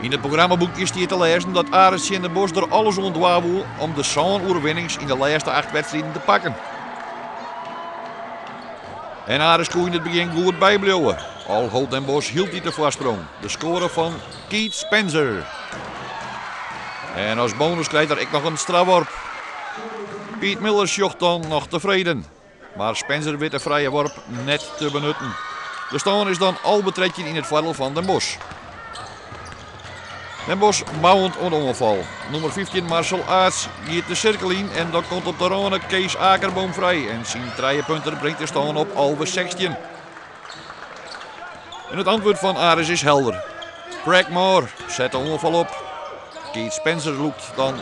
In het programmaboekje staat te lezen dat Aris in de Bos er alles ontwaar wil om de zo'n-oerwinnings in de laatste 8 wedstrijden te pakken. En Aris kon in het begin goed bijblijven. Al houdt Den Bosch hield hij de voorsprong. De score van Keith Spencer. En als bonus krijgt er ik nog een strafworp. Piet Miller zocht dan nog tevreden. Maar Spencer weet de vrije worp net te benutten. De stand is dan al betretje in het voordeel van Den Bosch. Den Bosch bouwend onder ongeval. Nummer 15 Marcel Aerts gaat de cirkel in en dan komt op de ronde Kees Akerboom vrij. En zijn 3 punten brengt de stand op alweer 16. En het antwoord van Aris is helder. Craig Moore zet de ongeval op. Keith Spencer loopt dan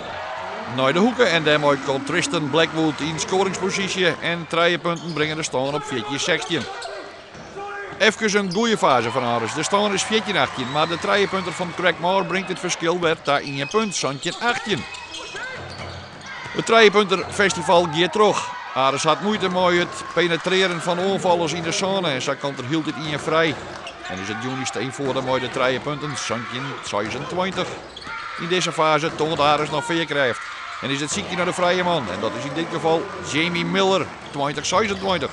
naar de hoeken en daarmee komt Tristan Blackwood in scoringspositie. En 3 punten brengen de stand op 14-16. Even een goede fase van Aris. De stand is 14-18, maar de 3 punten van Craig Moore brengt het verschil weer daar in je punt, Santje 18. Het 3 punten festival gaat terug. Aris had moeite met het penetreren van onvallers in de zone en zo komt er hield het in je vrij. En is het Juni Steen voor de mooie 3 punten, Santje 26. In deze fase toont Aris nog 4 krijgt. En is het ziekje naar de vrije man. En dat is in dit geval Jamie Miller, 20-26.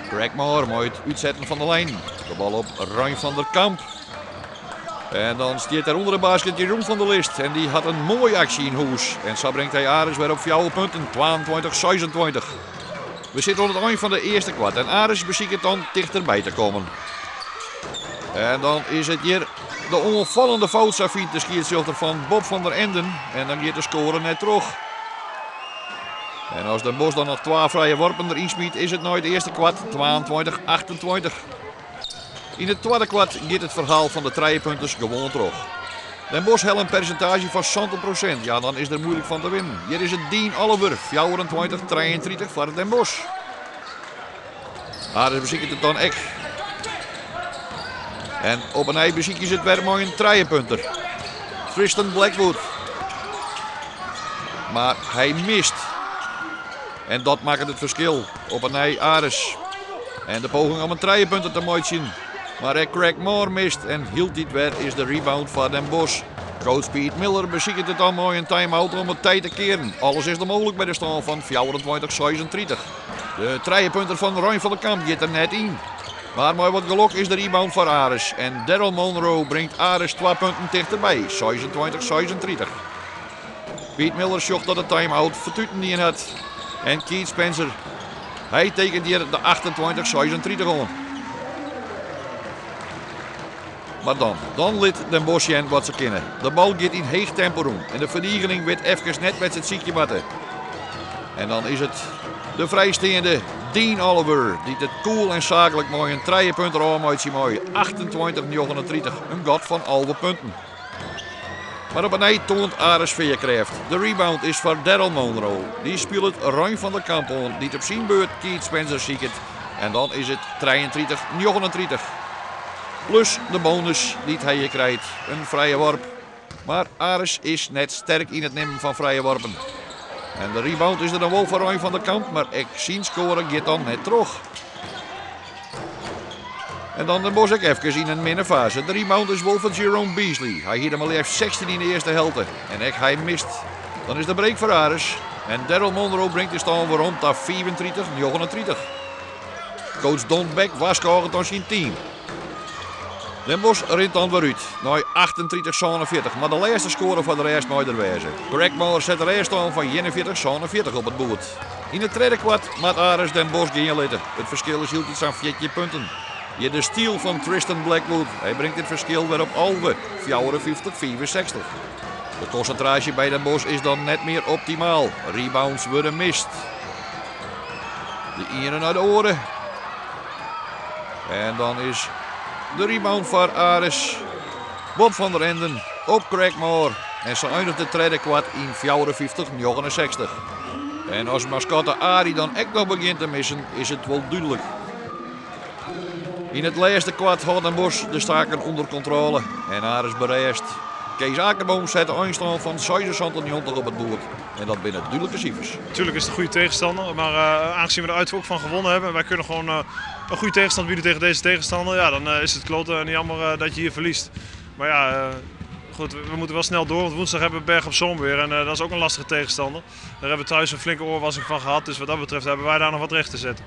Craig Moore mooi het uitzetten van de lijn. De bal op Rijn van der Kamp. En dan staat er onder de basket Jeroen van der List. En die had een mooie actie in huis. En zo brengt hij Aris weer op 4 punten, 22-26. We zitten op het eind van de eerste kwart. En Aris beziekt het dan dichterbij te komen. En dan is het hier de onopvallende fout, Safit, de schiedsrechter van Bob van der Enden. En dan gaat de score net terug. En als Den Bosch dan nog 2 vrije worpen erin smiet, is het nooit de eerste kwart 22-28. In het tweede kwart gaat het verhaal van de 3 punten gewoon terug. Den Bosch heeft een percentage van 70%. Ja, dan is er moeilijk van te winnen. Hier is het Dean Oliver, 24-33 voor Den Bosch. Aris beziekt het dan echt. En op een ei beziek is het weer mooi een 3 punter. Tristan Blackwood. Maar hij mist. En dat maakt het verschil. Op een ei Aris. En de poging om een 3 punter te mooi zien. Maar Craig Moore mist en hield dit weer is de rebound van Den Bosch. Coach Piet Miller beziekt het dan mooi een time-out om het tijd te keren. Alles is er mogelijk bij de stand van 24-36. De 3 punter van Rijn van der Kamp gaat er net in. Maar met wat geluk is de rebound voor Aris. En Daryl Monroe brengt Aris 2 punten dichterbij. 26-36. Piet Miller zocht dat de time-out vertuten die in had. En Keith Spencer, hij tekent hier de 28-36 om. Maar dan liet Den Bosch wat ze kennen. De bal gaat in heeg tempo rond. En de verdediging werd even net met het ziekje matten. En dan is het de vrijstaande Dean Oliver. Die het cool en zakelijk mooi een 3 punten aanmaakt. Mooi 28-39. Een gat van alle punten. Maar op een ei toont Aris veerkracht. De rebound is voor Daryl Monroe. Die speelt Rijn van der Kamp aan. Die op zijn beurt Keith Spencer ziet. En dan is het 33-39. Plus de bonus die hij krijgt. Een vrije worp. Maar Aris is net sterk in het nemen van vrije worpen. En de rebound is er dan wel voor Rijn van der Kamp. Maar ik zie scoren gaat dan net terug. En dan de Bosch even in een middenfase. De rebound is wel van Jerome Beasley. Hij hield hem al even 16 in de eerste helft. En hij mist. Dan is de break voor Aris. En Daryl Monroe brengt de stand weer rond naar 34-39. Coach Don Beck was scoren aan zijn team. Den Bosch rint dan weer uit. Naar 38-47. Maar de laatste score van de rest nooit er wezen. Craig Moore zet de rest aan van 41-47 op het boord. In het tweede kwart maakt Aris Den Bosch geen letten. Het verschil is hield iets aan 14 punten. Hier de steal van Tristan Blackwood. Hij brengt het verschil weer op alweer 54-65. De concentratie bij Den Bosch is dan net meer optimaal. Rebounds worden mist. De ieren naar de oren. En dan is de rebound voor Aris. Bob van der Enden op Craig Moore. En ze eindigt de tweede kwart in 54-69. En als mascotte Ari dan echt nog begint te missen, is het wel duidelijk. In het laatste kwart houdt Den Bosch de staken onder controle. En Aris bereist. Kees Akerboom zet de eindstand van Santonion op het boord. En dat binnen duidelijke cijfers. Natuurlijk is het een goede tegenstander. Maar aangezien we er uit ook van gewonnen hebben. En wij kunnen gewoon een goede tegenstand bieden tegen deze tegenstander. Ja, dan is het klote en jammer dat je hier verliest. Maar ja, goed, we moeten wel snel door, want woensdag hebben we Berg op Zoom weer en dat is ook een lastige tegenstander. Daar hebben we thuis een flinke oorwassing van gehad, dus wat dat betreft hebben wij daar nog wat recht te zetten.